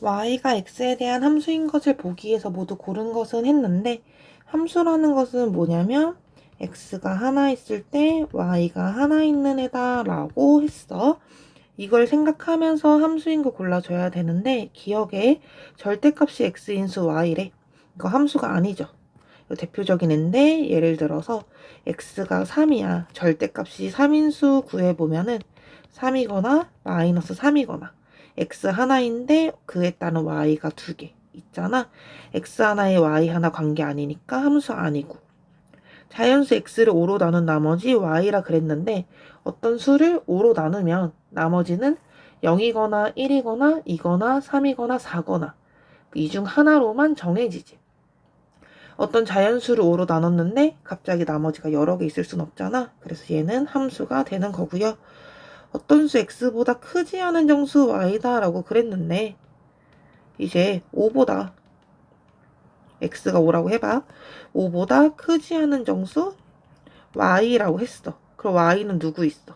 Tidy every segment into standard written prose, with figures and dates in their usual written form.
y가 x에 대한 함수인 것을 보기 위해서 모두 고른 것은 했는데, 함수라는 것은 뭐냐면 x가 하나 있을 때 y가 하나 있는 애다 라고 했어. 이걸 생각하면서 함수인 거 골라줘야 되는데, 기억에 절대값이 x인수 y래. 이거 함수가 아니죠. 대표적인 애인데, 예를 들어서 x가 3이야. 절대값이 3인수 구해보면은 3이거나 마이너스 3이거나 x 하나인데 그에 따른 y가 2개 있잖아. x 하나에 y 하나 관계 아니니까 함수 아니고, 자연수 x를 5로 나눈 나머지 y라 그랬는데, 어떤 수를 5로 나누면 나머지는 0이거나 1이거나 2거나 3이거나 4거나 이 중 하나로만 정해지지. 어떤 자연수를 5로 나눴는데 갑자기 나머지가 여러 개 있을 순 없잖아. 그래서 얘는 함수가 되는 거고요. 어떤 수 x보다 크지 않은 정수 y다 라고 그랬는데, 이제 5보다, x가 5라고 해봐. 5보다 크지 않은 정수 y라고 했어. 그럼 y는 누구 있어?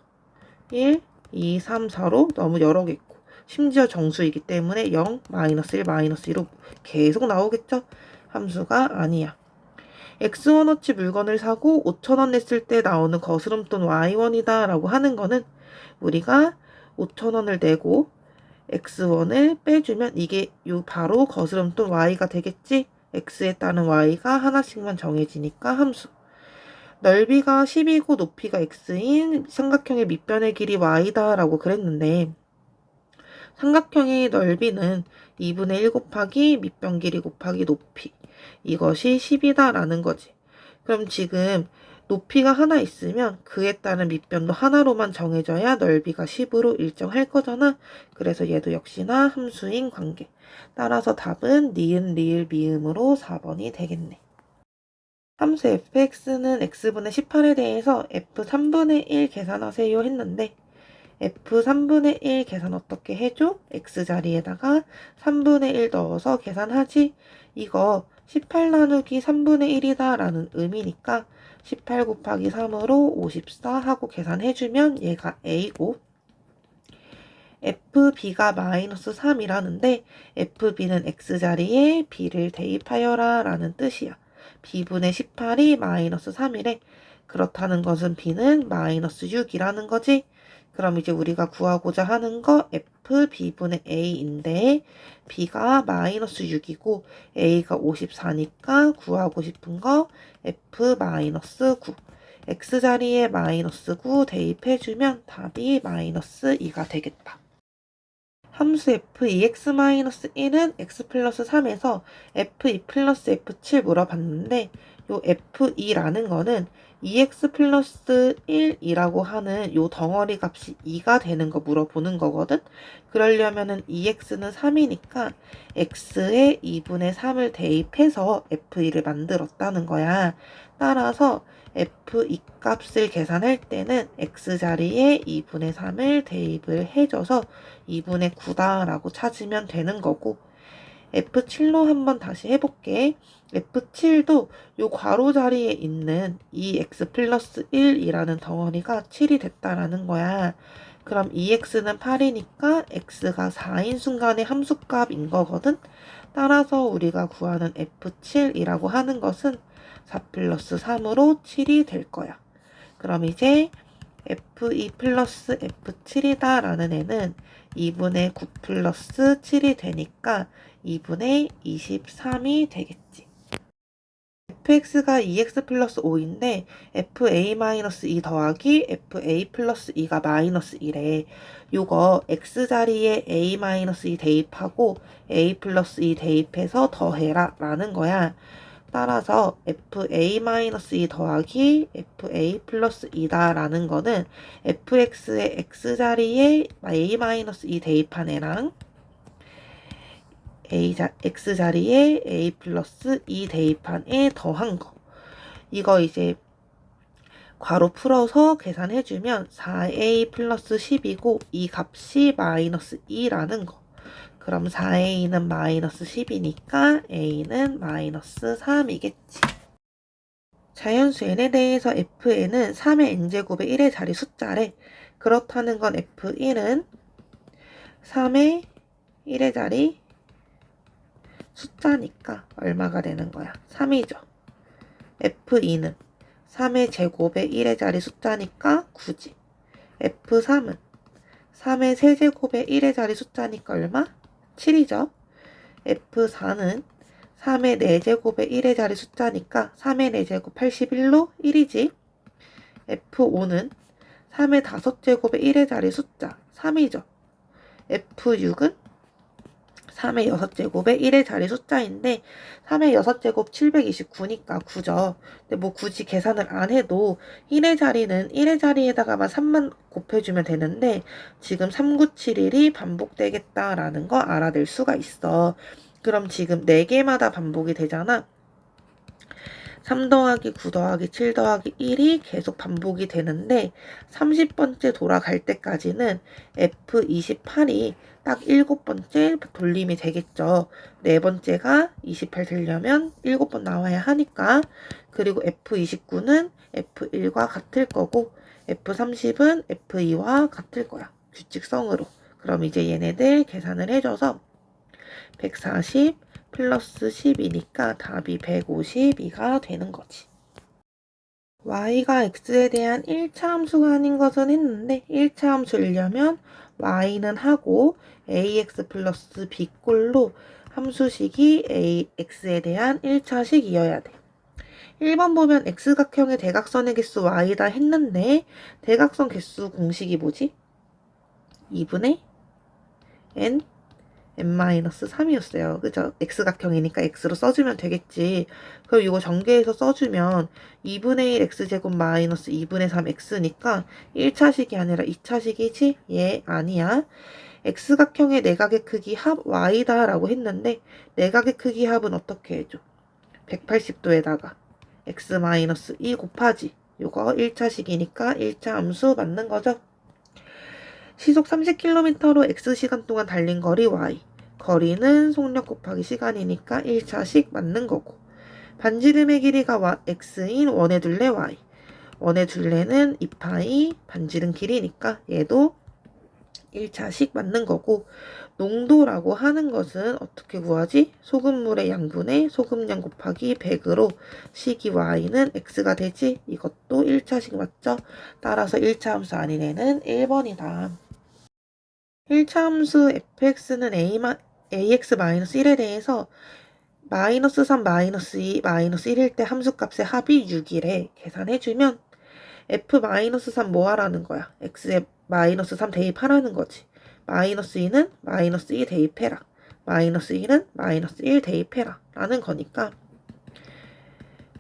1, 2, 3, 4로 너무 여러 개 있고, 심지어 정수이기 때문에 0, 마이너스 1, 마이너스 2로 계속 나오겠죠? 함수가 아니야. X1어치 물건을 사고 5,000원 냈을 때 나오는 거스름돈 Y1이다 라고 하는 거는, 우리가 5,000원을 내고 X1을 빼주면 이게 요 바로 거스름돈 Y가 되겠지? X에 따른 Y가 하나씩만 정해지니까 함수. 넓이가 10이고 높이가 X인 삼각형의 밑변의 길이 Y다 라고 그랬는데, 삼각형의 넓이는 2분의 1 곱하기 밑변 길이 곱하기 높이, 이것이 10이다 라는 거지. 그럼 지금 높이가 하나 있으면 그에 따른 밑변도 하나로만 정해져야 넓이가 10으로 일정할 거잖아. 그래서 얘도 역시나 함수인 관계. 따라서 답은 니은, 리을, 미음으로 4번이 되겠네. 함수 fx는 x분의 18에 대해서 f3분의 1 계산하세요 했는데, f3분의 1 계산 어떻게 해줘? x자리에다가 3분의 1 넣어서 계산하지. 이거 18 나누기 3분의 1이다 라는 의미니까 18 곱하기 3으로 54 하고 계산해주면 얘가 a고, fb가 마이너스 3이라는데 fb는 x자리에 b를 대입하여라 라는 뜻이야. b분의 18이 마이너스 3이래. 그렇다는 것은 b는 마이너스 6이라는 거지. 그럼 이제 우리가 구하고자 하는 거 fb분의 a인데, b가 마이너스 6이고 a가 54니까 구하고 싶은 거 f 마이너스 9. x자리에 마이너스 9 대입해주면 답이 마이너스 2가 되겠다. 함수 f2x-1은 x 플러스 3에서 f2 플러스 f7 물어봤는데, 요 f2라는 거는 2x 플러스 1이라고 하는 요 덩어리 값이 2가 되는 거 물어보는 거거든. 그러려면은 2x는 3이니까 x에 2분의 3을 대입해서 f2를 만들었다는 거야. 따라서 f2 값을 계산할 때는 x자리에 2분의 3을 대입을 해줘서 2분의 9다 라고 찾으면 되는 거고, F7로 한번 다시 해볼게. F7도 요 괄호 자리에 있는 2x 플러스 1이라는 덩어리가 7이 됐다라는 거야. 그럼 2x는 8이니까 x가 4인 순간의 함수값인 거거든. 따라서 우리가 구하는 F7이라고 하는 것은 4 플러스 3으로 7이 될 거야. 그럼 이제 f2 플러스 f7이다 라는 애는 2분의 9 플러스 7이 되니까 2분의 23이 되겠지. fx가 2x 플러스 5인데 fa-2 더하기 fa 플러스 2가 마이너스 1에, 요거 x자리에 a-2 대입하고 a 플러스 2 대입해서 더해라 라는 거야. 따라서 fa-2 더하기 fa 플러스 2다 라는 거는 fx의 x자리에 a-2 대입한 애랑 x자리에 a 플러스 2 대입한 애 더한 거. 이거 이제 괄호 풀어서 계산해주면 4a 플러스 10이고 이 값이 마이너스 2라는 거. 그럼 4a는 마이너스 10이니까 a는 마이너스 3이겠지. 자연수 n에 대해서 fn은 3의 n제곱의 1의 자리 숫자래. 그렇다는 건 f1은 3의 1의 자리 숫자니까 얼마가 되는 거야? 3이죠. F2는 3의 제곱에 1의 자리 숫자니까 9지. F3은 3의 세제곱에 1의 자리 숫자니까 얼마? 7이죠. F4는 3의 4제곱에 1의 자리 숫자니까 3의 4제곱 81로 1이지. F5는 3의 5제곱에 1의 자리 숫자 3이죠. F6은 3의 6제곱에 1의 자리 숫자인데 3의 6제곱 729니까 9죠. 근데 뭐 굳이 계산을 안 해도 1의 자리는 1의 자리에다가만 3만 곱해주면 되는데 지금 3971이 반복되겠다라는 거 알아낼 수가 있어. 그럼 지금 4개마다 반복이 되잖아. 3 더하기 9 더하기 7 더하기 1이 계속 반복이 되는데 30번째 돌아갈 때까지는 F28이 딱 7번째 돌림이 되겠죠. 4번째가 28 되려면 7번 나와야 하니까. 그리고 F29는 F1과 같을 거고 F30은 F2와 같을 거야. 규칙성으로. 그럼 이제 얘네들 계산을 해줘서 140 플러스 10이니까 답이 152가 되는 거지. y가 x에 대한 1차 함수가 아닌 것은 했는데 1차 함수이려면 y는 하고 ax 플러스 b꼴로 함수식이 x에 대한 1차식이어야 돼. 1번 보면 x각형의 대각선의 개수 y다 했는데 대각선 개수 공식이 뭐지? 2분의 n n-3이었어요. 그죠? x각형이니까 x로 써주면 되겠지. 그럼 이거 전개해서 써주면 2분의 1 x제곱 마이너스 2분의 3 x니까 1차식이 아니라 2차식이지? 예, 아니야. x각형의 내각의 크기 합 y다 라고 했는데 내각의 크기 합은 어떻게 해줘? 180도에다가 x-2 곱하지. 요거 1차식이니까 1차 함수 맞는 거죠? 시속 30km로 x시간 동안 달린 거리 y. 거리는 속력 곱하기 시간이니까 1차식 맞는 거고. 반지름의 길이가 x인 원의 둘레 y. 원의 둘레는 2파이 반지름 길이니까 얘도 1차식 맞는 거고. 농도라고 하는 것은 어떻게 구하지? 소금물의 양분의 소금량 곱하기 100으로 식이 y는 x가 되지? 이것도 1차식 맞죠? 따라서 1차 함수 아닌 애는 1번이다. 1차 함수 fx는 ax-1에 대해서 마이너스 3, 마이너스 2, 마이너스 1일 때 함수값의 합이 6이래. 계산해주면 f-3 뭐 하라는 거야? x에 마이너스 3 대입하라는 거지. 마이너스 2는 마이너스 2 대입해라. 마이너스 1은 마이너스 1 대입해라. 라는 거니까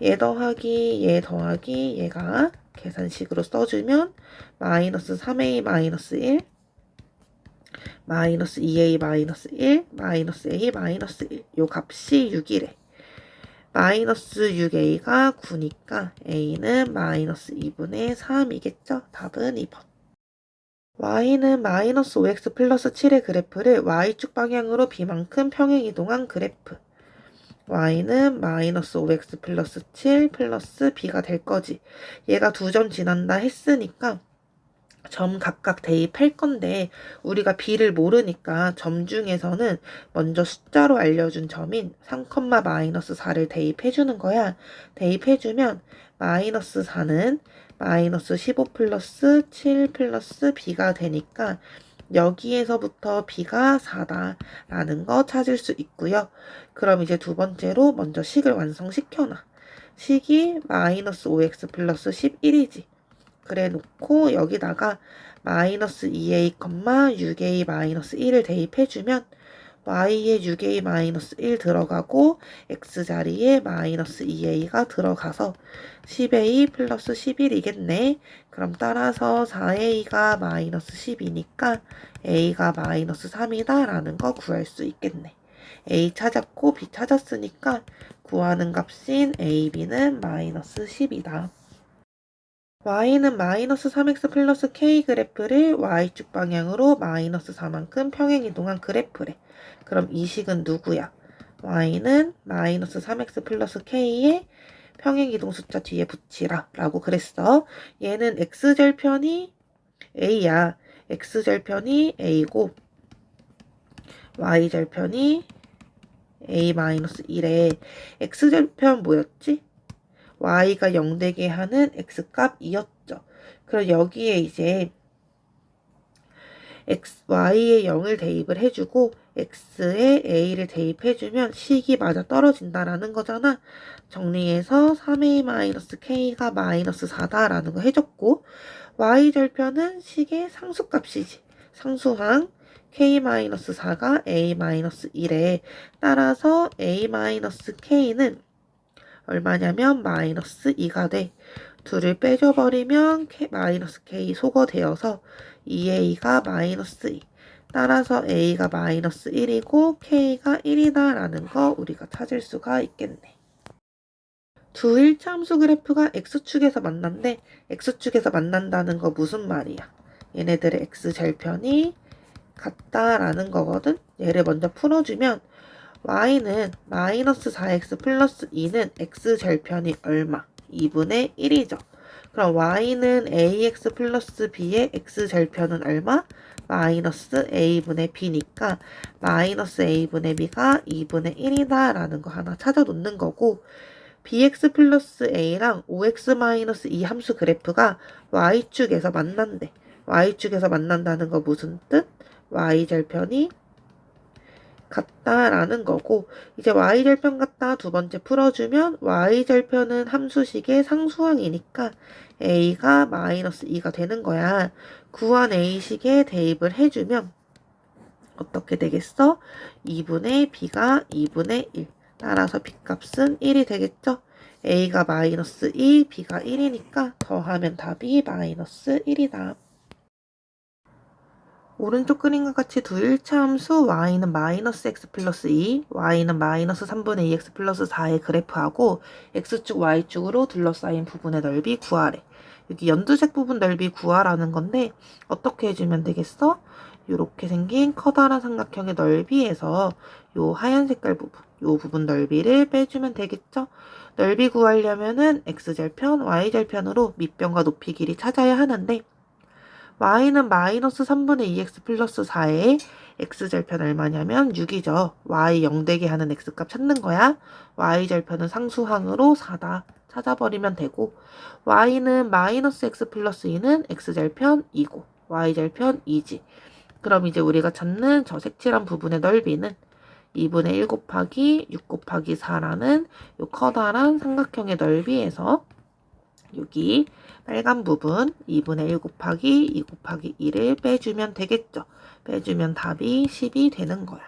얘 더하기 얘 더하기 얘가 계산식으로 써주면 마이너스 3a 마이너스 1 마이너스 2a 마이너스 1 마이너스 a 마이너스 1 요 값이 6이래. 마이너스 6a가 9니까 a는 마이너스 2분의 3이겠죠? 답은 2번. y는 마이너스 5x 플러스 7의 그래프를 y축 방향으로 b만큼 평행 이동한 그래프. y는 마이너스 5x 플러스 7 플러스 b가 될 거지. 얘가 2점 지난다 했으니까 점 각각 대입할 건데 우리가 b를 모르니까 점 중에서는 먼저 숫자로 알려준 점인 3,-4를 대입해주는 거야. 대입해주면 마이너스 4는 마이너스 15 플러스 7 플러스 b가 되니까 여기에서부터 b가 4다라는 거 찾을 수 있고요. 그럼 이제 두 번째로 먼저 식을 완성시켜놔. 식이 마이너스 5x 플러스 11이지. 그래 놓고 여기다가 마이너스 2a, 6a 마이너스 1을 대입해주면 y에 6a 마이너스 1 들어가고 x자리에 마이너스 2a가 들어가서 10a 플러스 11이겠네. 그럼 따라서 4a가 마이너스 10이니까 a가 마이너스 3이다 라는 거 구할 수 있겠네. a 찾았고 b 찾았으니까 구하는 값인 a, b는 마이너스 10이다. y는 마이너스 3x 플러스 k 그래프를 y축 방향으로 마이너스 4만큼 평행 이동한 그래프래. 그럼 이 식은 누구야? y는 마이너스 3x 플러스 k의 평행 이동 숫자 뒤에 붙이라 라고 그랬어. 얘는 x절편이 a야. x절편이 a고 y절편이 a-1에 x절편 뭐였지? y가 0 되게 하는 x값 2였죠. 그럼 여기에 이제 y에 0을 대입을 해주고 x에 a를 대입해주면 식이 맞아 떨어진다라는 거잖아. 정리해서 3a-k가 -4다라는 거 해줬고 y절편은 식의 상수값이지. 상수항 k-4가 a-1에 따라서 a-k는 얼마냐면 -2가 돼. 둘을 빼줘버리면 -k 소거되어서 2a가 -2. 따라서 a가 -1이고 k가 1이다 라는 거 우리가 찾을 수가 있겠네. 두 1차 함수 그래프가 x축에서 만난대. x축에서 만난다는 거 무슨 말이야? 얘네들의 x절편이 같다라는 거거든. 얘를 먼저 풀어주면 y는 -4x 플러스 2는 x절편이 얼마? 2분의 1이죠. 그럼 y는 ax 플러스 b의 x절편은 얼마? -a분의 b니까 -a분의 b가 2분의 1이다 라는 거 하나 찾아 놓는 거고 bx 플러스 a랑 5x-2 함수 그래프가 y축에서 만난대. y축에서 만난다는 거 무슨 뜻? y절편이 같다라는 거고 이제 y절편 같다 두 번째 풀어주면 y절편은 함수식의 상수항이니까 a가 -2가 되는 거야. 구한 a식에 대입을 해주면 어떻게 되겠어? 2분의 b가 2분의 1 따라서 b값은 1이 되겠죠? a가 -2, b가 1이니까 더하면 답이 -1이다. 오른쪽 그림과 같이 두 1차 함수 y는 -x 플러스 2, y는 -3분의 2x 플러스 4의 그래프하고 x축, y축으로 둘러싸인 부분의 넓이 구하래. 여기 연두색 부분 넓이 구하라는 건데 어떻게 해주면 되겠어? 이렇게 생긴 커다란 삼각형의 넓이에서 요 하얀 색깔 부분, 요 부분 넓이를 빼주면 되겠죠? 넓이 구하려면은 x절편, y절편으로 밑변과 높이 길이 찾아야 하는데 y는 -3분의 2x 플러스 4의 x절편 얼마냐면 6이죠. y 0 되게 하는 x값 찾는 거야. y절편은 상수항으로 4다. 찾아버리면 되고 y는 -x 플러스 2는 x절편 2고 y절편 2지. 그럼 이제 우리가 찾는 저 색칠한 부분의 넓이는 2분의 1 곱하기 6 곱하기 4라는 요 커다란 삼각형의 넓이에서 여기 빨간 부분 2분의 1 곱하기 2 곱하기 1을 빼주면 되겠죠. 빼주면 답이 10이 되는 거야.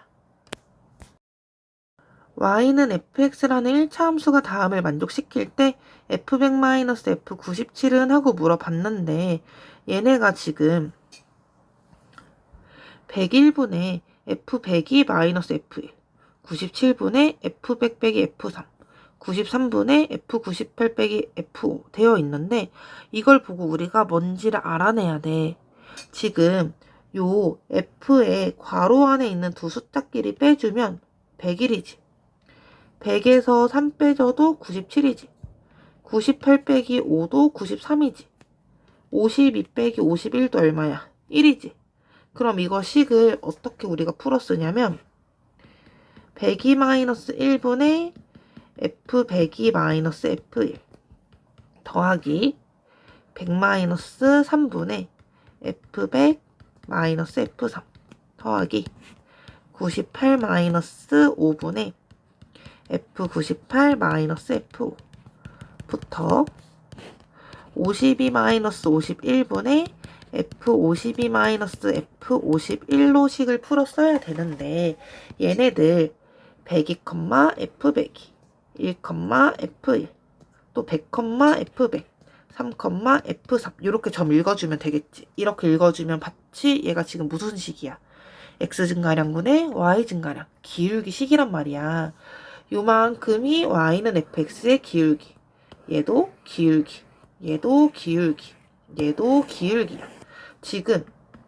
y는 fx라는 1차 함수가 다음을 만족시킬 때 f100-f97은 하고 물어봤는데 얘네가 지금 101분의 f100이 -f1, 97분의 f100 빼기 f3, 93분의 f98 빼기 f5 되어 있는데 이걸 보고 우리가 뭔지를 알아내야 돼. 지금 요 f의 괄호 안에 있는 두 숫자끼리 빼주면 101이지. 100에서 3 빼줘도 97이지. 98 빼기 5도 93이지. 52 빼기 51도 얼마야? 1이지. 그럼 이거 식을 어떻게 우리가 풀었으냐면 102 -1분의 f102 -f1 더하기 100 -3분의 f100 -f3 더하기 98 -5분의 f98 -f5 부터 52 -51분의 f52 -f51로 식을 풀어 써야 되는데 얘네들 102, f102, 1, f1, 또 100, f100, 3, f3 이렇게 점 읽어주면 되겠지. 이렇게 읽어주면 봤지? 얘가 지금 무슨 식이야? x 증가량분의 y 증가량 기울기 식이란 말이야. 요만큼이 y는 fx의 기울기. 얘도 기울기. 얘도 기울기. 얘도 기울기야. 지금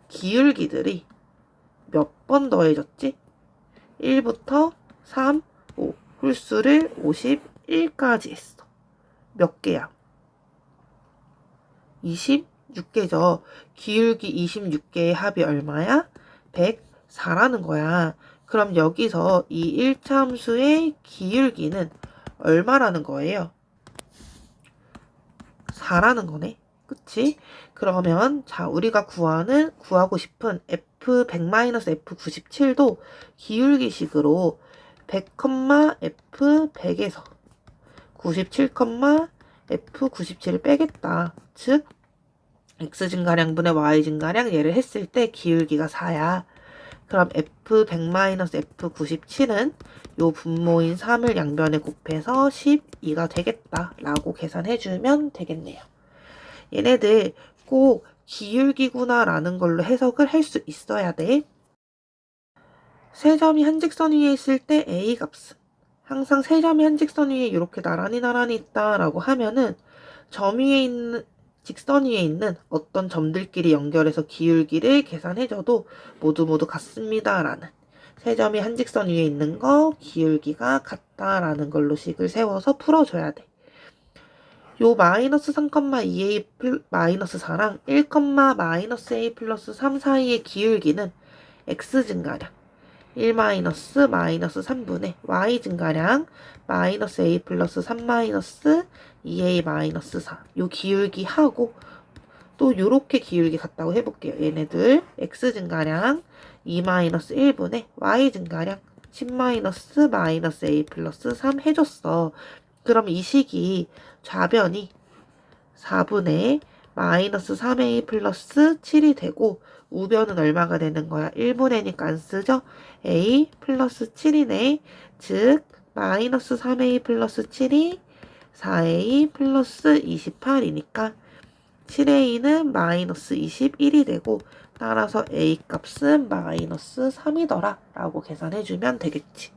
기울기들이 몇 번 더해졌지? 1부터 3, 5. 홀수를 51까지 했어. 몇 개야? 26개죠. 기울기 26개의 합이 얼마야? 104라는 거야. 그럼 여기서 이 1차 함수의 기울기는 얼마라는 거예요? 4라는 거네. 그치? 그러면 자 우리가 구하고 싶은 f100-f97도 기울기식으로 100, f100에서 97, f97을 빼겠다. 즉 x 증가량분의 y 증가량 얘를 했을 때 기울기가 4야. 그럼 f100-f97은 요 분모인 3을 양변에 곱해서 12가 되겠다 라고 계산해주면 되겠네요. 얘네들 꼭 기울기구나 라는 걸로 해석을 할 수 있어야 돼. 세 점이 한 직선 위에 있을 때 A 값은 항상 세 점이 한 직선 위에 이렇게 나란히 있다 라고 하면은 점 위에 있는 직선 위에 있는 어떤 점들끼리 연결해서 기울기를 계산해줘도 모두 같습니다 라는, 세 점이 한 직선 위에 있는 거 기울기가 같다라는 걸로 식을 세워서 풀어줘야 돼. 요 마이너스 3,2a 마이너스 4랑 1, 마이너스 a 플러스 3 사이의 기울기는 x 증가량 1 마이너스 3분의 y 증가량 마이너스 a 플러스 3 마이너스 2a 마이너스 4. 요 기울기 하고 또 요렇게 기울기 같다고 해볼게요. 얘네들 x 증가량 2 마이너스 1분의 y 증가량 10 마이너스 a 플러스 3 해줬어. 그럼 이 식이 좌변이 4분의 마이너스 3a 플러스 7이 되고 우변은 얼마가 되는 거야? 1분의 니까 안 쓰죠? a 플러스 7이네. 즉 마이너스 3a 플러스 7이 4a 플러스 28이니까 7a는 마이너스 21이 되고 따라서 a 값은 마이너스 3이더라 라고 계산해주면 되겠지.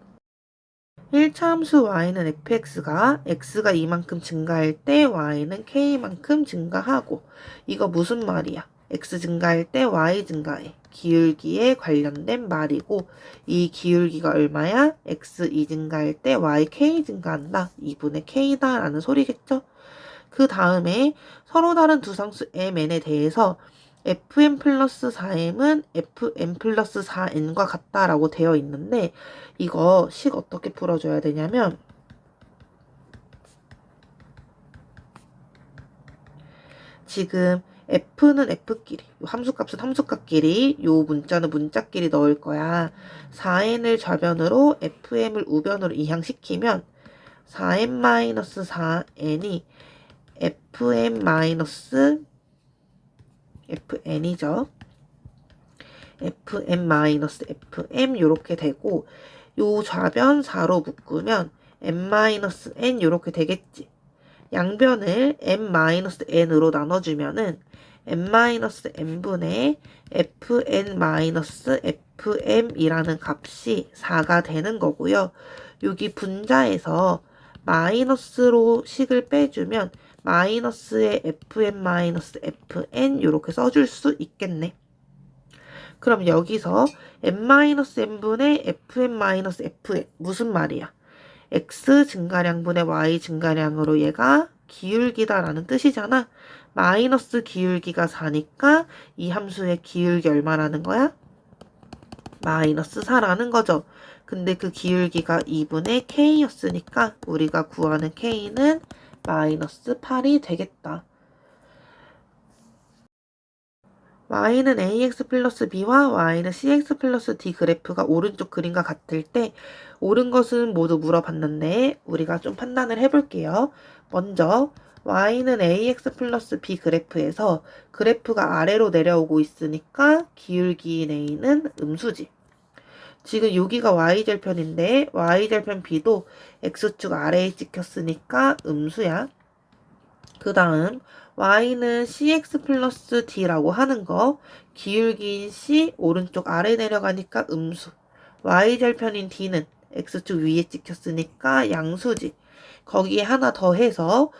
1차 함수 y는 fx가 x가 이만큼 증가할 때 y는 k만큼 증가하고, 이거 무슨 말이야? x 증가할 때 y 증가해. 기울기에 관련된 말이고, 이 기울기가 얼마야? x 2 증가할 때 y k 증가한다. 2분의 k다 라는 소리겠죠? 그 다음에 서로 다른 두 상수 mn에 대해서 fm 플러스 4m은 fm 플러스 4n과 같다라고 되어 있는데, 이거 식 어떻게 풀어줘야 되냐면 지금 f는 f끼리, 함수값은 함수값끼리, 요 문자는 문자끼리 넣을 거야. 4n을 좌변으로 fm을 우변으로 이항시키면 4n-4n이 fn이죠. fm 요렇게 되고, 요 좌변 4로 묶으면 m-n 요렇게 되겠지. 양변을 m-n으로 나눠주면은 m-n분의 fn-fm이라는 값이 4가 되는 거고요. 여기 분자에서 마이너스로 식을 빼주면 마이너스의 fm-fn 요렇게 써줄 수 있겠네. 그럼 여기서 m-n분의 fm-fn 무슨 말이야? x 증가량분의 y 증가량으로 얘가 기울기다라는 뜻이잖아. 마이너스 기울기가 4니까 이 함수의 기울기 얼마라는 거야? 마이너스 4라는 거죠. 근데 그 기울기가 2분의 k였으니까 우리가 구하는 k는 마이너스 8이 되겠다. y는 ax 플러스 b와 y는 cx 플러스 d 그래프가 오른쪽 그림과 같을 때 옳은 것은 모두 물어봤는데 우리가 좀 판단을 해볼게요. 먼저 y는 ax 플러스 b 그래프에서 그래프가 아래로 내려오고 있으니까 기울기인 a는 음수지. 지금 여기가 y절편인데 y절편 b도 x축 아래에 찍혔으니까 음수야. 그 다음 y는 cx 플러스 d라고 하는 거, 기울기인 c 오른쪽 아래 내려가니까 음수. y절편인 d는 x축 위에 찍혔으니까 양수지. 거기에 하나 더해서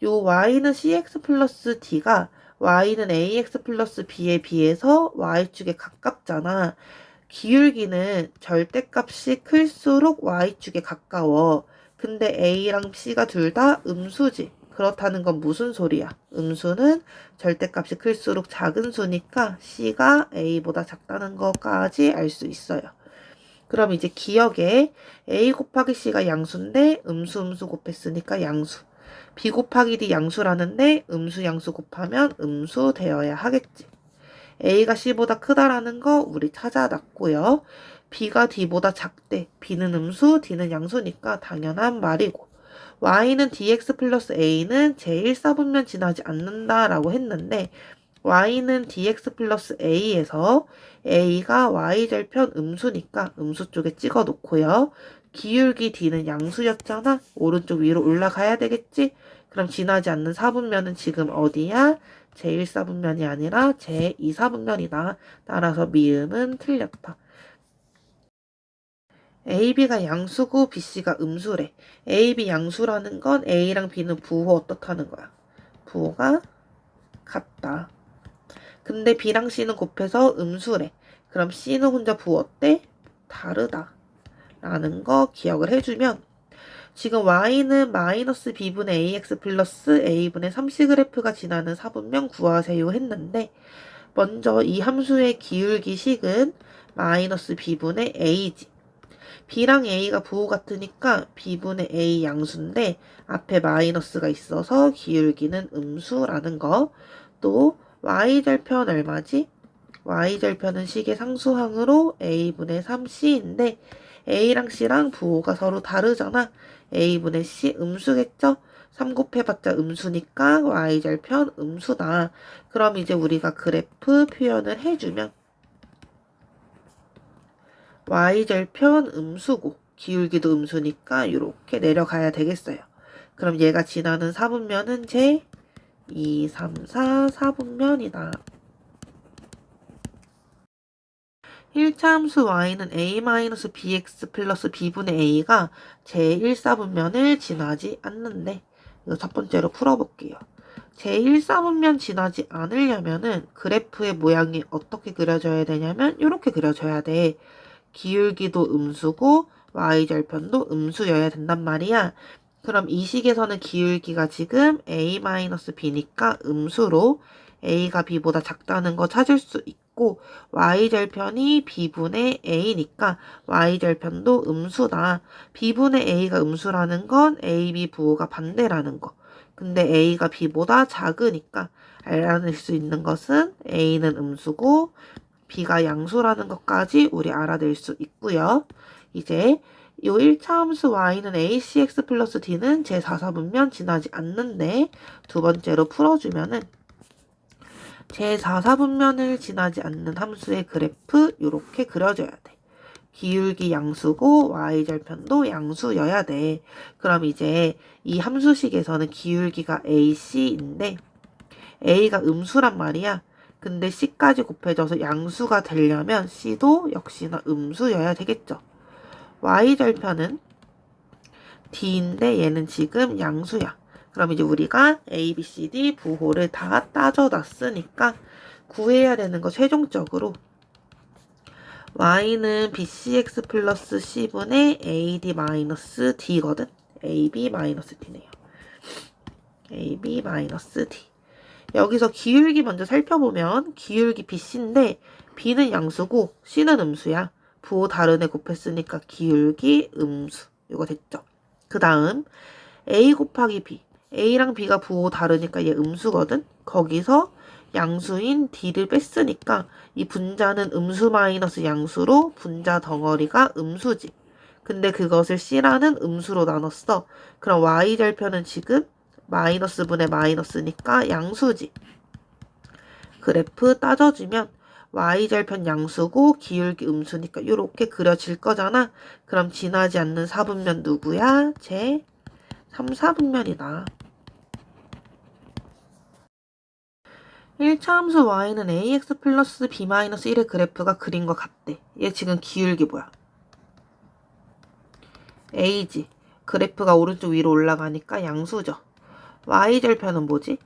요 y는 cx 플러스 d가 y는 ax 플러스 b에 비해서 y축에 가깝잖아. 기울기는 절대값이 클수록 y축에 가까워. 근데 a랑 c가 둘 다 음수지. 그렇다는 건 무슨 소리야? 음수는 절대값이 클수록 작은 수니까 c가 a보다 작다는 것까지 알 수 있어요. 그럼 이제 기억에 a 곱하기 c가 양수인데 음수 곱했으니까 양수. b 곱하기 d 양수라는데 양수 곱하면 음수 되어야 하겠지. a가 c보다 크다라는 거 우리 찾아놨고요. b가 d보다 작대. b는 음수, d는 양수니까 당연한 말이고. y는 dx 플러스 a는 제1사분면 지나지 않는다라고 했는데 y는 dx 플러스 a에서 a가 y절편 음수니까 음수 쪽에 찍어 놓고요. 기울기 d는 양수였잖아. 오른쪽 위로 올라가야 되겠지? 그럼 지나지 않는 사분면은 지금 어디야? 제1사분면이 아니라 제2사분면이다. 따라서 미음은 틀렸다. A, B가 양수고 B, C가 음수래. A, B 양수라는 건 A랑 B는 부호 어떻다는 거야? 부호가 같다. 근데 B랑 C는 곱해서 음수래. 그럼 C는 혼자 부호 어때? 다르다. 라는 거 기억을 해주면 지금 Y는 마이너스 B분의 AX 플러스 A분의 3C 그래프가 지나는 사분면 구하세요 했는데 먼저 이 함수의 기울기 식은 마이너스 B분의 A지. B랑 A가 부호 같으니까 B분의 A 양수인데 앞에 마이너스가 있어서 기울기는 음수라는 거. 또 Y절편 얼마지? Y절편은 식의 상수항으로 A분의 3C인데 A랑 C랑 부호가 서로 다르잖아. A분의 C 음수겠죠? 3 곱해봤자 음수니까 Y절편 음수다. 그럼 이제 우리가 그래프 표현을 해주면 Y절편 음수고 기울기도 음수니까 이렇게 내려가야 되겠어요. 그럼 얘가 지나는 사분면은 제 2, 3, 4 사분면이다. 1차 함수 y는 a-bx 플러스 b분의 a가 제1사분면을 지나지 않는데 이거 첫 번째로 풀어볼게요. 제1사분면 지나지 않으려면은 그래프의 모양이 어떻게 그려져야 되냐면 이렇게 그려져야 돼. 기울기도 음수고 y절편도 음수여야 된단 말이야. 그럼 이 식에서는 기울기가 지금 a-b니까 음수로 a가 b보다 작다는 거 찾을 수 있고 y절편이 b분의 a니까 y절편도 음수다. b분의 a가 음수라는 건 ab 부호가 반대라는 거. 근데 a가 b보다 작으니까 알아낼 수 있는 것은 a는 음수고 b가 양수라는 것까지 우리 알아낼 수 있고요. 이제 요 1차 함수 y는 acx 플러스 d는 제4사분면 지나지 않는데 두 번째로 풀어주면은 제4사분면을 지나지 않는 함수의 그래프 이렇게 그려줘야 돼. 기울기 양수고 y절편도 양수여야 돼. 그럼 이제 이 함수식에서는 기울기가 ac인데 a가 음수란 말이야. 근데 c까지 곱해져서 양수가 되려면 c도 역시나 음수여야 되겠죠. y절편은 d인데 얘는 지금 양수야. 그럼 이제 우리가 a, b, c, d 부호를 다 따져놨으니까 구해야 되는 거 최종적으로 y는 bcx 플러스 c분의 ad 마이너스 d거든. ab 마이너스 d네요. ab 마이너스 d. 여기서 기울기 먼저 살펴보면 기울기 bc인데 b는 양수고 c는 음수야. 부호 다른 애 곱했으니까 기울기 음수. 이거 됐죠? 그 다음 a 곱하기 b. a랑 b가 부호 다르니까 얘 음수거든? 거기서 양수인 d를 뺐으니까 이 분자는 음수 마이너스 양수로 분자 덩어리가 음수지. 근데 그것을 c라는 음수로 나눴어. 그럼 y절편은 지금 마이너스 분의 마이너스니까 양수지. 그래프 따져주면 y절편 양수고 기울기 음수니까 이렇게 그려질 거잖아. 그럼 지나지 않는 사분면 누구야? 제 3사분면이다. 1차 함수 y는 ax 플러스 b 마이너스 1의 그래프가 그린 것 같대. 얘 지금 기울기 뭐야? a지. 그래프가 오른쪽 위로 올라가니까 양수죠. y절편은 뭐지?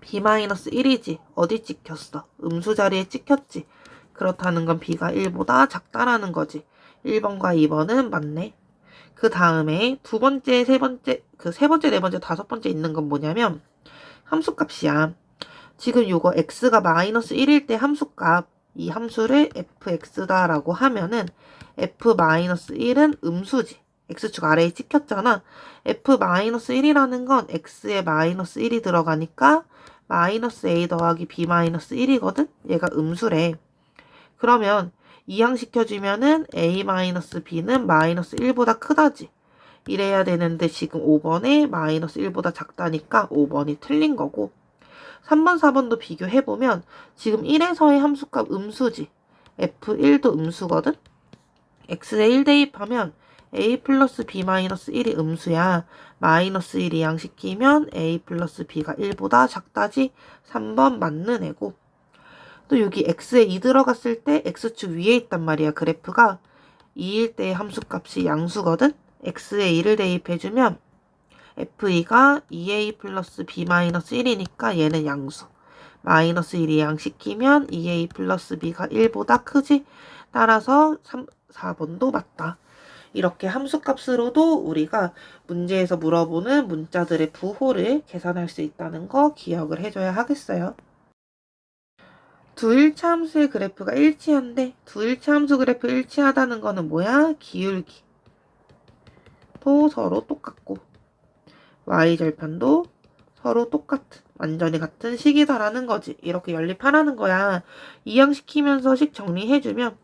b-1이지. 어디 찍혔어? 음수 자리에 찍혔지. 그렇다는 건 b가 1보다 작다라는 거지. 1번과 2번은 맞네. 그 다음에 두 번째, 세 번째, 세 번째, 네 번째, 다섯 번째 있는 건 뭐냐면 함수값이야. 지금 요거 x가 마이너스 1일 때 함수값, 이 함수를 fx다라고 하면은 f-1은 음수지. x축 아래에 찍혔잖아. f-1이라는 건 x에 마이너스 1이 들어가니까 마이너스 a 더하기 b-1이거든? 얘가 음수래. 그러면 이항시켜주면은 a-b는 마이너스 1보다 크다지. 이래야 되는데 지금 5번에 마이너스 1보다 작다니까 5번이 틀린 거고, 3번, 4번도 비교해보면 지금 1에서의 함수값 음수지. f1도 음수거든? x에 1 대입하면 a 플러스 b 마이너스 1이 음수야. 마이너스 1 이항시키면 a 플러스 b가 1보다 작다지. 3번 맞는 애고. 또 여기 x에 2 들어갔을 때 x축 위에 있단 말이야. 그래프가 2일 때의 함수값이 양수거든. x에 2를 대입해주면 f2가 2a 플러스 b 마이너스 1이니까 얘는 양수. 마이너스 1 이항시키면 2a 플러스 b가 1보다 크지. 따라서 4번도 맞다. 이렇게 함수값으로도 우리가 문제에서 물어보는 문자들의 부호를 계산할 수 있다는 거 기억을 해줘야 하겠어요. 두 일차 함수의 그래프가 일치한데, 두 일차 함수 그래프 일치하다는 거는 뭐야? 기울기도 서로 똑같고 y절편도 서로 똑같은, 완전히 같은 식이다라는 거지. 이렇게 연립하라는 거야. 이항시키면서 식 정리해주면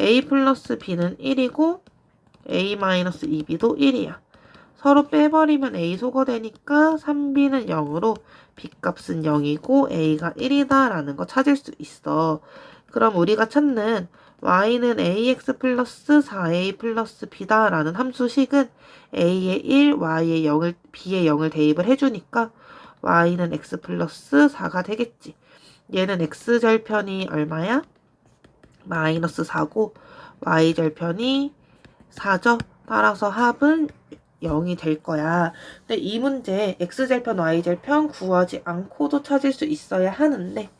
a 플러스 b는 1이고 a 마이너스 2b도 1이야. 서로 빼버리면 a 소거되니까 3b는 0으로 b값은 0이고 a가 1이다 라는 거 찾을 수 있어. 그럼 우리가 찾는 y는 ax 플러스 4a 플러스 b다 라는 함수식은 a에 1, y에 0을, b에 0을 대입을 해주니까 y는 x 플러스 4가 되겠지. 얘는 x절편이 얼마야? 마이너스 4고 y절편이 4죠. 따라서 합은 0이 될 거야. 근데 이 문제 x절편, y절편 구하지 않고도 찾을 수 있어야 하는데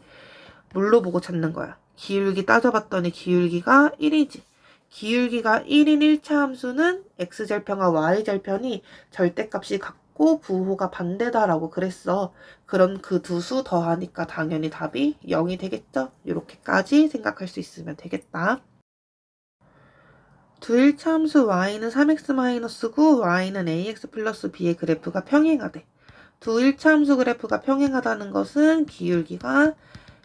뭘로 보고 찾는 거야? 기울기 따져봤더니 기울기가 1이지. 기울기가 1인 1차 함수는 x절편과 y절편이 절대값이 같고 부호가 반대다라고 그랬어. 그럼 그 두 수 더하니까 당연히 답이 0이 되겠죠? 이렇게까지 생각할 수 있으면 되겠다. 두 일차 함수 y는 3x-9, y는 ax 플러스 b의 그래프가 평행하대. 두 일차 함수 그래프가 평행하다는 것은 기울기가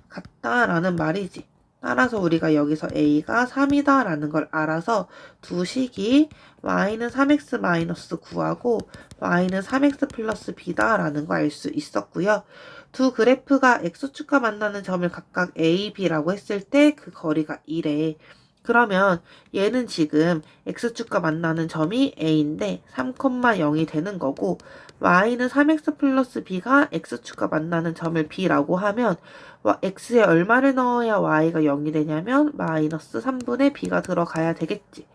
같다라는 말이지. 따라서 우리가 여기서 a가 3이다 라는 걸 알아서 두 식이 y는 3x-9하고 y는 3x 플러스 b다 라는 거 알 수 있었고요. 두 그래프가 x축과 만나는 점을 각각 a, b라고 했을 때 그 거리가 1에. 그러면 얘는 지금 x축과 만나는 점이 a인데 3,0이 되는 거고, y는 3x 플러스 b가 x축과 만나는 점을 b라고 하면 x에 얼마를 넣어야 y가 0이 되냐면 마이너스 3분의 b가 들어가야 되겠지.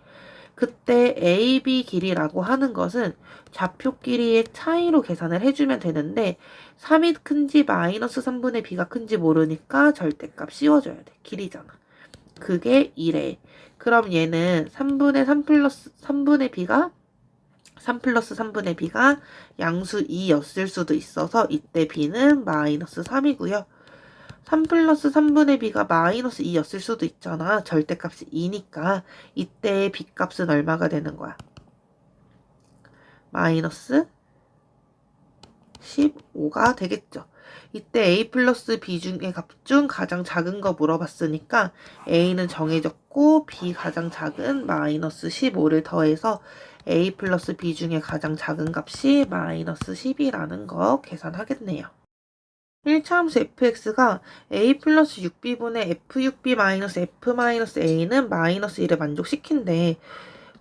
그때 a, b 길이라고 하는 것은 좌표 길이의 차이로 계산을 해주면 되는데 3이 큰지 마이너스 3분의 b가 큰지 모르니까 절대값 씌워줘야 돼. 길이잖아. 그게 1에. 그럼 얘는 3분의 3 플러스 3분의 b가 3 플러스 3분의 b가 양수 2였을 수도 있어서 이때 b는 마이너스 3이고요. 3 플러스 3분의 b가 마이너스 2였을 수도 있잖아. 절대값이 2니까 이때 b값은 얼마가 되는 거야? 마이너스 15가 되겠죠. 이때 a 플러스 b 중의 값 중 가장 작은 거 물어봤으니까 a는 정해졌고 b 가장 작은 마이너스 15를 더해서 a 플러스 b 중에 가장 작은 값이 마이너스 10이라는 거 계산하겠네요. 1차 함수 fx가 a 플러스 6b분의 f6b 마이너스 f 마이너스 a는 마이너스 1을 만족시킨대.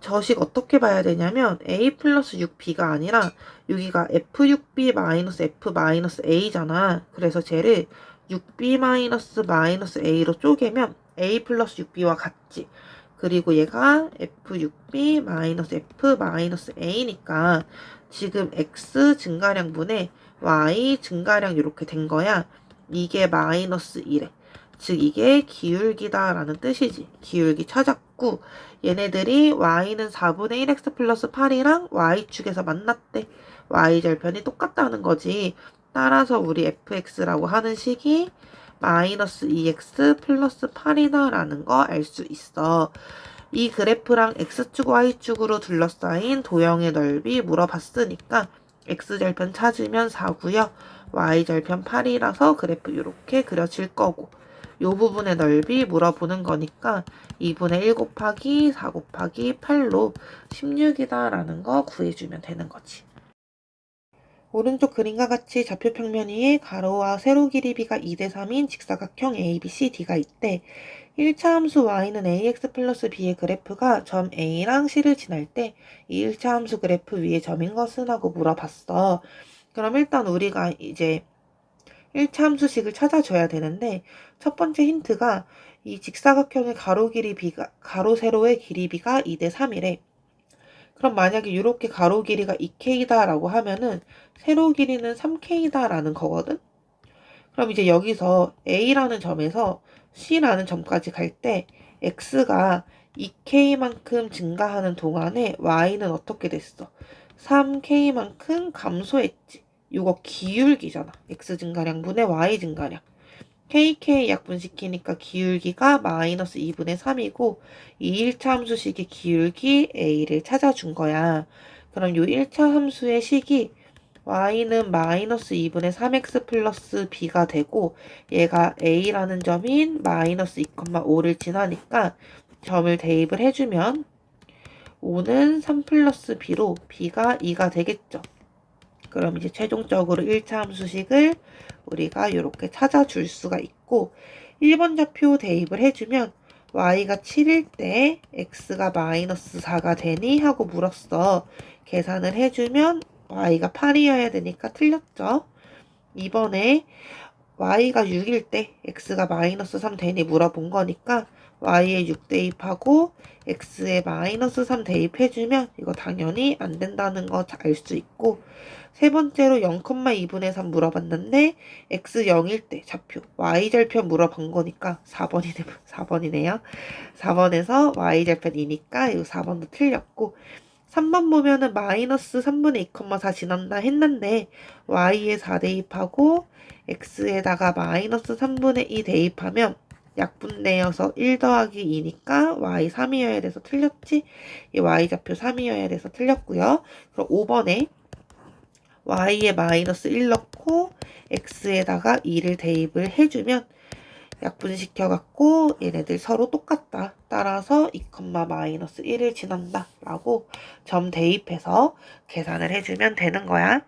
저식 어떻게 봐야 되냐면 a 플러스 6b가 아니라 여기가 f6b 마이너스 f 마이너스 a잖아. 그래서 쟤를 6b 마이너스 마이너스 a로 쪼개면 a 플러스 6b와 같지. 그리고 얘가 f6b 마이너스 f 마이너스 a니까 지금 x 증가량분의 y 증가량 이렇게 된 거야. 이게 마이너스 1에. 즉 이게 기울기다 라는 뜻이지. 기울기 찾았고 얘네들이 y는 4분의 1x 플러스 8이랑 y축에서 만났대. y절편이 똑같다는 거지. 따라서 우리 fx라고 하는 식이 마이너스 2x 플러스 8이다 라는 거 알 수 있어. 이 그래프랑 X축, Y축으로 둘러싸인 도형의 넓이 물어봤으니까 X절편 찾으면 4고요. Y절편 8이라서 그래프 이렇게 그려질 거고 이 부분의 넓이 물어보는 거니까 2분의 1 곱하기 4 곱하기 8로 16이다 라는 거 구해주면 되는 거지. 오른쪽 그림과 같이 좌표 평면 위에 가로와 세로 길이비가 2대3인 직사각형 ABCD가 있대. 1차 함수 y는 ax 플러스 b의 그래프가 점 A랑 C를 지날 때 이 1차 함수 그래프 위에 점인 것은 하고 물어봤어. 그럼 일단 우리가 이제 1차 함수식을 찾아줘야 되는데 첫 번째 힌트가 이 직사각형의 가로 세로의 길이비가 2대3이래. 그럼 만약에 이렇게 가로 길이가 2K다 라고 하면은 세로 길이는 3K다 라는 거거든? 그럼 이제 여기서 A라는 점에서 C라는 점까지 갈 때 X가 2K만큼 증가하는 동안에 Y는 어떻게 됐어? 3K만큼 감소했지. 이거 기울기잖아. X 증가량분의 Y 증가량. KK 약분시키니까 기울기가 마이너스 2분의 3이고 이 1차 함수식의 기울기 A를 찾아준 거야. 그럼 이 1차 함수의 식이 y는 마이너스 2분의 3x 플러스 b가 되고 얘가 A라는 점인 마이너스 2,5를 지나니까 점을 대입을 해주면 5는 3 플러스 b로 b가 2가 되겠죠. 그럼 이제 최종적으로 1차 함수식을 우리가 이렇게 찾아줄 수가 있고 1번 좌표 대입을 해주면 y가 7일 때 x가 마이너스 4가 되니? 하고 물었어. 계산을 해주면 y가 8이어야 되니까 틀렸죠. 이번에 y가 6일 때 x가 마이너스 3 되니 물어본 거니까 y에 6 대입하고 x에 마이너스 3 대입해주면 이거 당연히 안 된다는 거 알 수 있고 세 번째로 0,2분의 3 물어봤는데 x 0일 때 좌표 y절편 물어본 거니까 4번이네요. 4번에서 y절편이니까 이 4번도 틀렸고 3번 보면은 마이너스 3분의 2,4 지난다 했는데 y에 4 대입하고 x에다가 마이너스 3분의 2 대입하면 약분되어서 1 더하기 2니까 y 3이어야 돼서 틀렸지? 이 y좌표 3이어야 돼서 틀렸고요. 그럼 5번에 y에 마이너스 1 넣고 x에다가 2를 대입을 해주면 약분시켜갖고 얘네들 서로 똑같다. 따라서 2, 마이너스 1을 지난다. 라고 점 대입해서 계산을 해주면 되는 거야.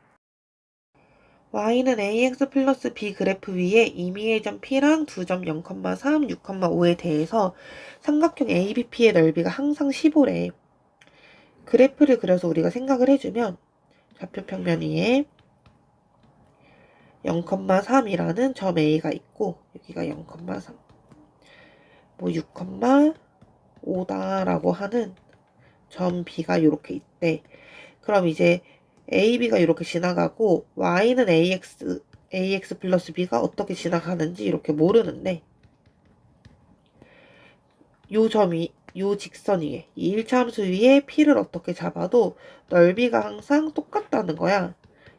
y는 ax 플러스 b 그래프 위에 임의의 점 p랑 두 점 0,3, 6,5에 대해서 삼각형 ABP의 넓이가 항상 15래. 그래프를 그려서 우리가 생각을 해주면 좌표 평면 위에 0,3이라는 점 A가 있고 여기가 0,3 뭐 6,5다라고 하는 점 B가 이렇게 있대. 그럼 이제 AB가 이렇게 지나가고 Y는 AX 플러스 B가 어떻게 지나가는지 이렇게 모르는데 요 직선 위에 이 1차 함수 위에 P를 어떻게 잡아도 넓이가 항상 똑같다는 거야.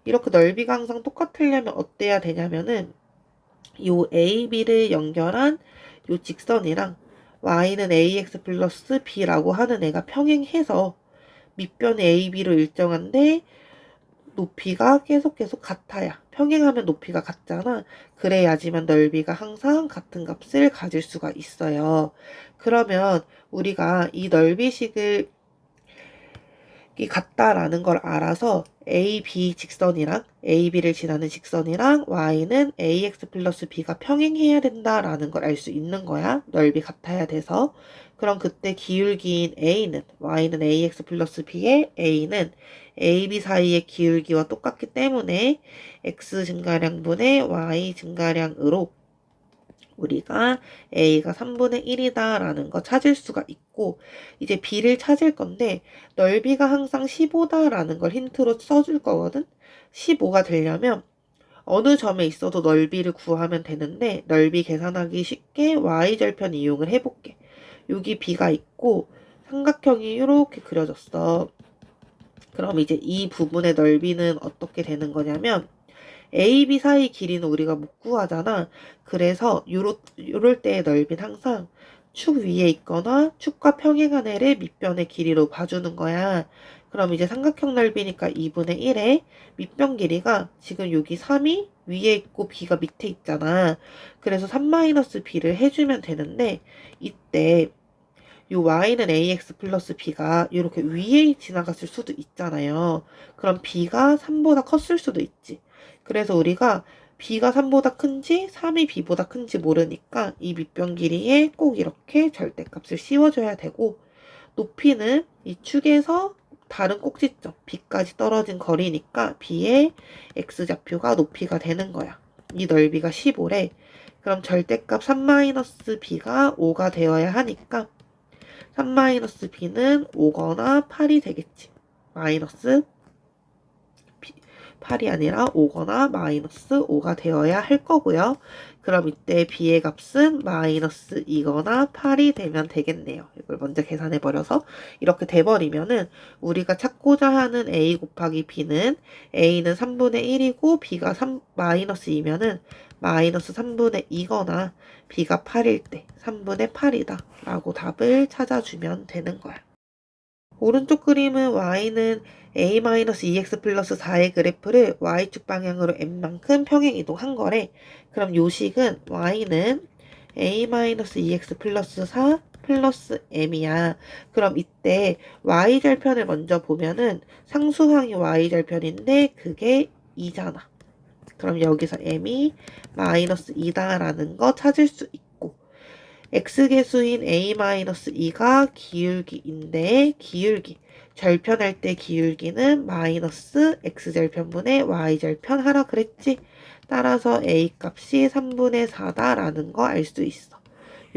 이렇게 넓이가 항상 똑같으려면 어때야 되냐면은 요 AB를 연결한 요 직선이랑 y는 ax 플러스 b라고 하는 애가 평행해서 밑변의 AB로 일정한데 높이가 계속 같아야. 평행하면 높이가 같잖아. 그래야지만 넓이가 항상 같은 값을 가질 수가 있어요. 그러면 우리가 이 넓이식을 이 같다라는 걸 알아서 AB 직선이랑 AB를 지나는 직선이랑 Y는 AX 플러스 B가 평행해야 된다라는 걸 알 수 있는 거야. 넓이 같아야 돼서. 그럼 그때 기울기인 A는 Y는 AX 플러스 B의 A는 AB 사이의 기울기와 똑같기 때문에 X 증가량분의 Y 증가량으로 우리가 A가 3분의 1이다 라는 거 찾을 수가 있고 이제 B를 찾을 건데 넓이가 항상 15다 라는 걸 힌트로 써줄 거거든. 15가 되려면 어느 점에 있어도 넓이를 구하면 되는데 넓이 계산하기 쉽게 Y절편 이용을 해볼게. 여기 B가 있고 삼각형이 이렇게 그려졌어. 그럼 이제 이 부분의 넓이는 어떻게 되는 거냐면 A, B 사이 길이는 우리가 못 구하잖아. 그래서 요럴 때의 넓이는 항상 축 위에 있거나 축과 평행한 애를 밑변의 길이로 봐주는 거야. 그럼 이제 삼각형 넓이니까 2분의 1에 밑변 길이가 지금 여기 3이 위에 있고 b가 밑에 있잖아. 그래서 3-b를 해주면 되는데 이때 요 y는 ax 플러스 b가 이렇게 위에 지나갔을 수도 있잖아요. 그럼 b가 3보다 컸을 수도 있지. 그래서 우리가 b가 3보다 큰지 3이 b보다 큰지 모르니까 이 밑변 길이에 꼭 이렇게 절대값을 씌워줘야 되고, 높이는 이 축에서 다른 꼭지점 b까지 떨어진 거리니까 b의 x좌표가 높이가 되는 거야. 이 넓이가 15래. 그럼 절대값 3-b가 5가 되어야 하니까 3-b는 5거나 8이 되겠지. 마이너스 8이 아니라 5거나 마이너스 5가 되어야 할 거고요. 그럼 이때 b의 값은 마이너스 2거나 8이 되면 되겠네요. 이걸 먼저 계산해 버려서 이렇게 돼버리면은 우리가 찾고자 하는 a 곱하기 b는 a는 3분의 1이고 b가 마이너스 2면은 마이너스 3분의 2거나 b가 8일 때 3분의 8이다 라고 답을 찾아주면 되는 거야. 오른쪽 그림은 y는 a-2x 플러스 4의 그래프를 y축 방향으로 m만큼 평행 이동한 거래. 그럼 요식은 y는 a-2x 플러스 4 플러스 m이야. 그럼 이때 y절편을 먼저 보면은 상수항이 y절편인데 그게 2잖아. 그럼 여기서 m이 마이너스 2다라는 거 찾을 수 있고, x계수인 a-2가 기울기인데 기울기 절편할 때 기울기는 마이너스 x절편분의 y절편 하라 그랬지. 따라서 a 값이 3분의 4다라는 거 알 수 있어.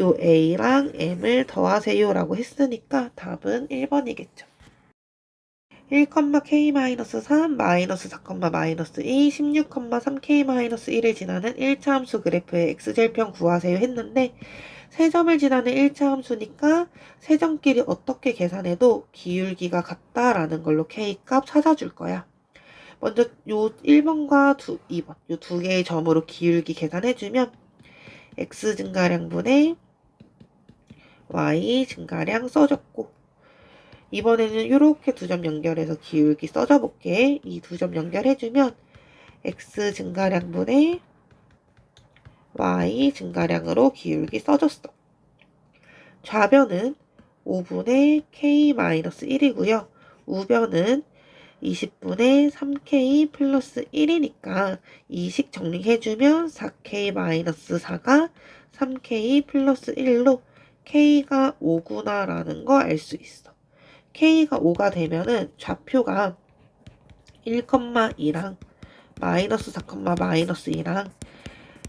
요 a랑 m을 더하세요 라고 했으니까 답은 1번이겠죠. 1,k-3 마이너스 4,-2 16,3k-1을 지나는 1차 함수 그래프의 x절편 구하세요 했는데, 세 점을 지나는 1차 함수니까 세 점끼리 어떻게 계산해도 기울기가 같다라는 걸로 k값 찾아줄 거야. 먼저 요 1번과 2번 요 두 개의 점으로 기울기 계산해주면 x 증가량분의 y 증가량 써줬고, 이번에는 이렇게 두 점 연결해서 기울기 써줘 볼게. 이 두 점 연결해주면 x 증가량분의 y 증가량으로 기울기 써줬어. 좌변은 5분의 k-1이고요. 우변은 20분의 3k 플러스 1이니까 이식 정리해주면 4k-4가 3k 플러스 1로 k가 5구나 라는 거 알 수 있어. k가 5가 되면은 좌표가 1,2랑 마이너스 4, 마이너스 2랑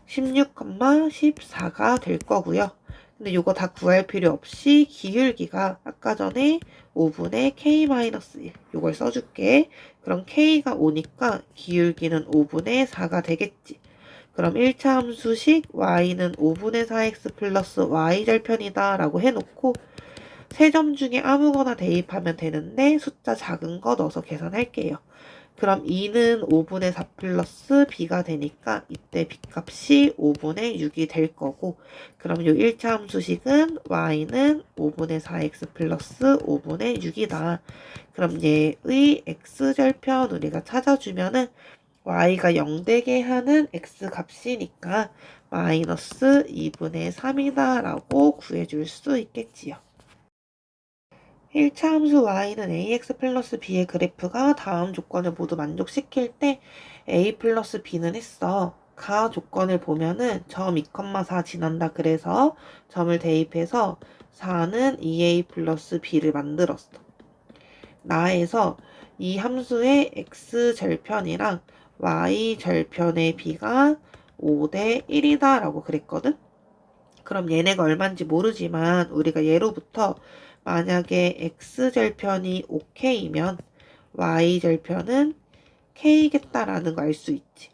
16, 14가 될 거고요. 근데 이거 다 구할 필요 없이 기울기가 아까 전에 5분의 k-1 이걸 써줄게. 그럼 k가 5니까 기울기는 5분의 4가 되겠지. 그럼 1차 함수식 y는 5분의 4x 플러스 y절편이다 라고 해놓고 세 점 중에 아무거나 대입하면 되는데 숫자 작은 거 넣어서 계산할게요. 그럼 2는 5분의 4 플러스 b가 되니까 이때 b값이 5분의 6이 될 거고, 그럼 요 1차 함수식은 y는 5분의 4x 플러스 5분의 6이다. 그럼 얘의 x절편 우리가 찾아주면은 y가 0 되게 하는 x 값이니까 마이너스 2분의 3이다 라고 구해줄 수 있겠지요. 1차 함수 y는 ax 플러스 b의 그래프가 다음 조건을 모두 만족시킬 때 a 플러스 b는 했어. 가 조건을 보면은 점 2,4 지난다 그래서 점을 대입해서 4는 2a 플러스 b를 만들었어. 나에서 이 함수의 x절편이랑 y절편의 b가 5대 1이다 라고 그랬거든. 그럼 얘네가 얼마인지 모르지만 우리가 예로부터 만약에 x절편이 5k이면 y절편은 k겠다라는 거 알 수 있지.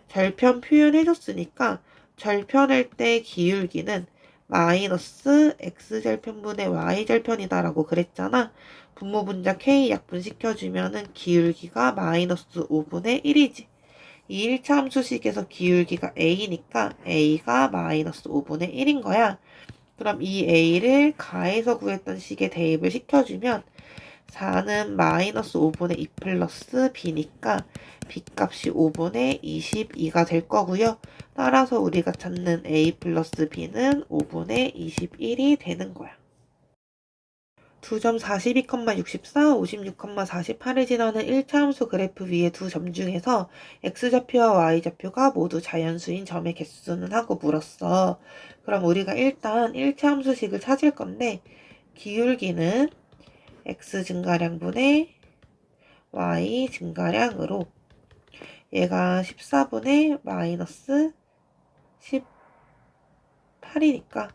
절편 표현해줬으니까 절편할 때 기울기는 마이너스 x절편분의 y절편이다 라고 그랬잖아. 분모분자 k 약분시켜주면은 기울기가 마이너스 5분의 1이지. 이 1차 함수식에서 기울기가 a니까 a가 마이너스 5분의 1인 거야. 그럼 이 a를 가에서 구했던 식에 대입을 시켜주면 4는 마이너스 5분의 2 플러스 b니까 b값이 5분의 22가 될 거고요. 따라서 우리가 찾는 a 플러스 b는 5분의 21이 되는 거야. 2점 42,64, 56,48을 지나는 1차 함수 그래프 위의 두 점 중에서 x좌표와 y좌표가 모두 자연수인 점의 개수는 하고 물었어. 그럼 우리가 일단 1차 함수식을 찾을 건데 기울기는 x 증가량분의 y 증가량으로 얘가 14분의 마이너스 18이니까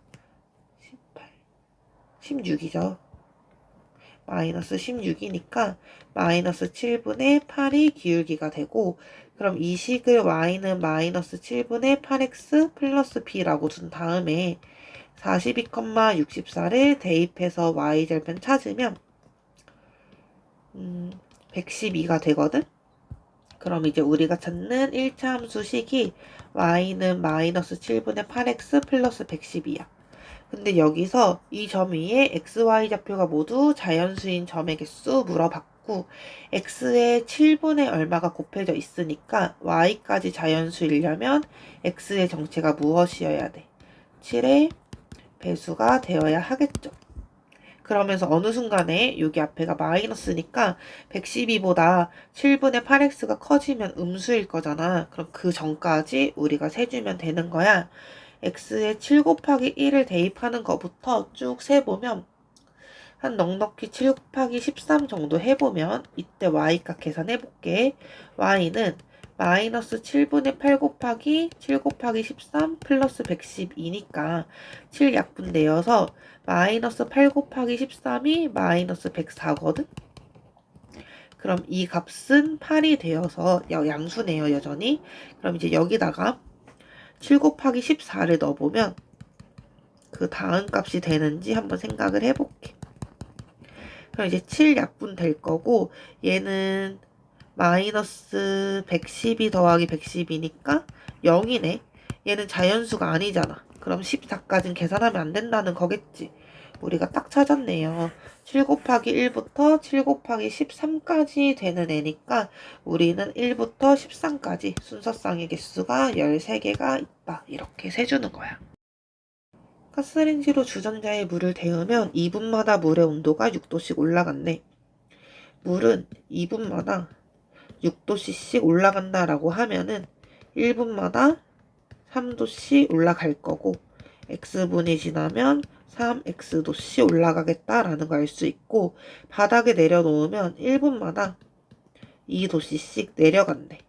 18, 16이죠. 마이너스 16이니까 마이너스 7분의 8이 기울기가 되고 그럼 이 식을 y는 마이너스 7분의 8x 플러스 b라고 둔 다음에 42,64를 대입해서 y절편 찾으면 112가 되거든? 그럼 이제 우리가 찾는 1차 함수식이 y는 마이너스 7분의 8x 플러스 112야. 근데 여기서 이 점 위에 x, y 좌표가 모두 자연수인 점의 개수 물어봤고 x에 7분의 얼마가 곱해져 있으니까 y까지 자연수이려면 x의 정체가 무엇이어야 돼? 7의 배수가 되어야 하겠죠. 그러면서 어느 순간에 여기 앞에가 마이너스니까 112보다 7분의 8x가 커지면 음수일 거잖아. 그럼 그 전까지 우리가 세주면 되는 거야. x에 7 곱하기 1을 대입하는 것부터 쭉 세보면 한 넉넉히 7 곱하기 13 정도 해보면 이때 y값 계산해볼게. y는 마이너스 7분의 8 곱하기 7 곱하기 13 플러스 112니까 7 약분 내어서 마이너스 8 곱하기 13이 마이너스 104거든? 그럼 이 값은 8이 되어서 양수네요, 여전히. 그럼 이제 여기다가 7 곱하기 14를 넣어보면 그 다음 값이 되는지 한번 생각을 해볼게. 그럼 이제 7 약분 될 거고 얘는 마이너스 112 더하기 112니까 0이네. 얘는 자연수가 아니잖아. 그럼 14까지는 계산하면 안 된다는 거겠지. 우리가 딱 찾았네요. 7 곱하기 1부터 7 곱하기 13까지 되는 애니까 우리는 1부터 13까지 순서쌍의 개수가 13개가 있다. 이렇게 세주는 거야. 가스레인지로 주전자에 물을 데우면 2분마다 물의 온도가 6도씩 올라간대. 물은 2분마다 6도씩 올라간다라고 하면은 1분마다 3도씩 올라갈 거고 x분이 지나면 3x도씩 올라가겠다라는 걸 알 수 있고 바닥에 내려놓으면 1분마다 2도씩 내려간대.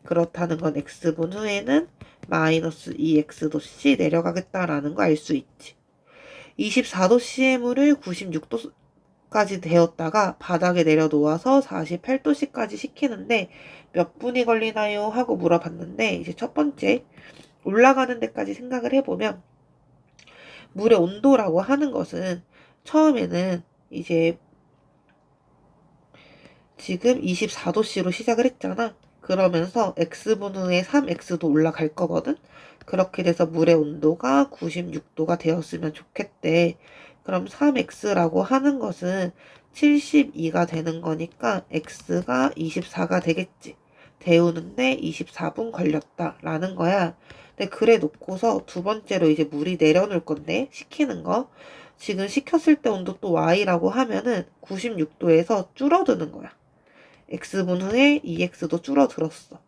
그렇다는 건 x분 후에는 마이너스 2x도씩 내려가겠다라는 거 알 수 있지. 24도씨의 물을 96도까지 데웠다가 바닥에 내려놓아서 48도씨까지 식히는데 몇 분이 걸리나요? 하고 물어봤는데 이제 첫 번째 올라가는 데까지 생각을 해보면 물의 온도라고 하는 것은 처음에는 이제 지금 24도씨로 시작을 했잖아. 그러면서 x분 후에 3x도 올라갈 거거든. 그렇게 돼서 물의 온도가 96도가 되었으면 좋겠대. 그럼 3x라고 하는 것은 72가 되는 거니까 x가 24가 되겠지. 데우는데 24분 걸렸다라는 거야. 근데 그래 놓고서 두 번째로 이제 물이 내려놓을 건데 식히는 거. 지금 식혔을 때 온도 또 y라고 하면은 96도에서 줄어드는 거야. x분 후에 2x도 줄어들었어.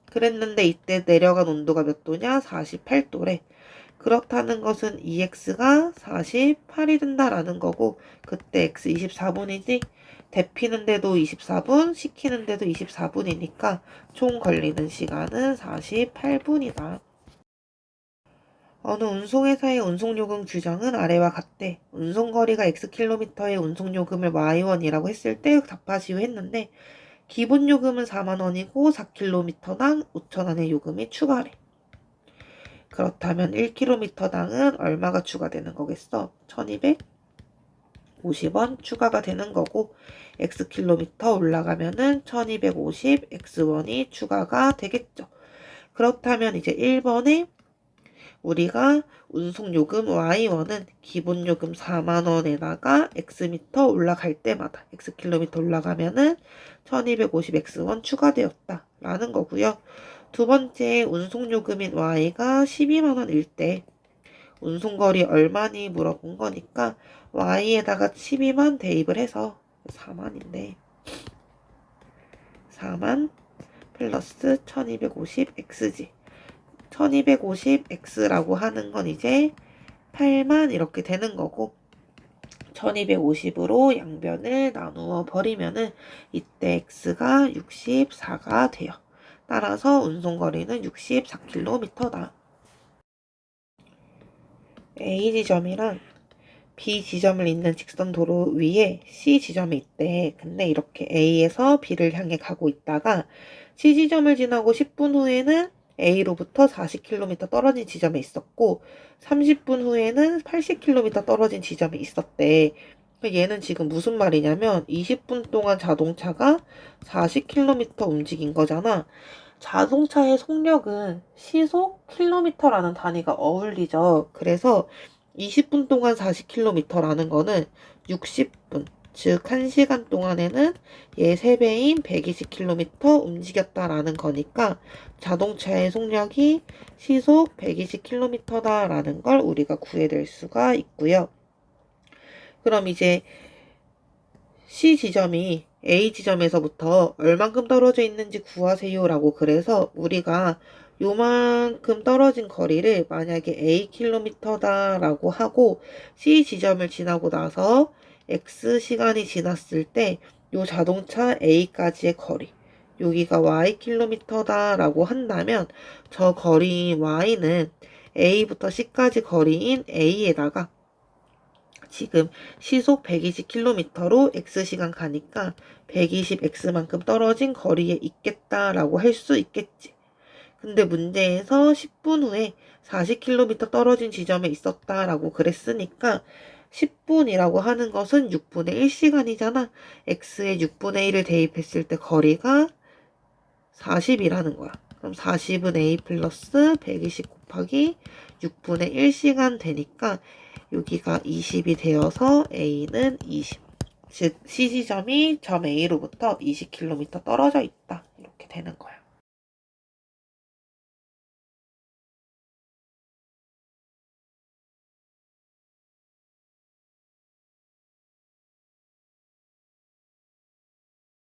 그랬는데 이때 내려간 온도가 몇 도냐? 48도래. 그렇다는 것은 2x가 48이 된다라는 거고 그때 x 24분이지? 데피는데도 24분, 식히는데도 24분이니까 총 걸리는 시간은 48분이다. 어느 운송회사의 운송요금 규정은 아래와 같대. 운송거리가 x킬로미터의 운송요금을 y1이라고 했을 때 답하시오 했는데 기본 요금은 4만원이고 4km당 5,000원의 요금이 추가래. 그렇다면 1km당은 얼마가 추가되는 거겠어? 1250원 추가가 되는 거고 x킬로미터 올라가면은 1250 x1이 추가가 되겠죠. 그렇다면 이제 1번에 우리가 운송요금 Y1은 기본요금 4만원에다가 X미터 올라갈 때마다 X킬로미터 올라가면은 1250X1 추가되었다 라는 거고요. 두 번째 운송요금인 Y가 12만원일 때 운송거리 얼마니 물어본 거니까 Y에다가 12만 대입을 해서 4만인데 4만 플러스 1250X지. 1250X라고 하는 건 이제 8만 이렇게 되는 거고 1250으로 양변을 나누어 버리면은 이때 X가 64가 돼요. 따라서 운송거리는 64km다. A 지점이랑 B 지점을 잇는 직선 도로 위에 C 지점이 있대. 근데 이렇게 A에서 B를 향해 가고 있다가 C 지점을 지나고 10분 후에는 A로부터 40km 떨어진 지점에 있었고 30분 후에는 80km 떨어진 지점에 있었대. 얘는 지금 무슨 말이냐면 20분 동안 자동차가 40km 움직인 거잖아. 자동차의 속력은 시속 킬로미터라는 단위가 어울리죠. 그래서 20분 동안 40km라는 거는 60분, 즉 1시간 동안에는 얘 3배인 120km 움직였다라는 거니까 자동차의 속력이 시속 120km다라는 걸 우리가 구해낼 수가 있고요. 그럼 이제 C 지점이 A 지점에서부터 얼만큼 떨어져 있는지 구하세요라고 그래서 우리가 요만큼 떨어진 거리를 만약에 A킬로미터다라고 하고 C 지점을 지나고 나서 X 시간이 지났을 때 요 자동차 A까지의 거리 여기가 Y킬로미터다라고 한다면 저 거리인 Y는 A부터 C까지 거리인 A에다가 지금 시속 120km로 X시간 가니까 120X만큼 떨어진 거리에 있겠다라고 할 수 있겠지. 근데 문제에서 10분 후에 40km 떨어진 지점에 있었다라고 그랬으니까 10분이라고 하는 것은 6분의 1시간이잖아. X에 6분의 1을 대입했을 때 거리가 40이라는 거야. 그럼 40은 A 플러스 120 곱하기 6분의 1시간 되니까 여기가 20이 되어서 A는 20. 즉 C 지점이 점 A로부터 20km 떨어져 있다. 이렇게 되는 거야.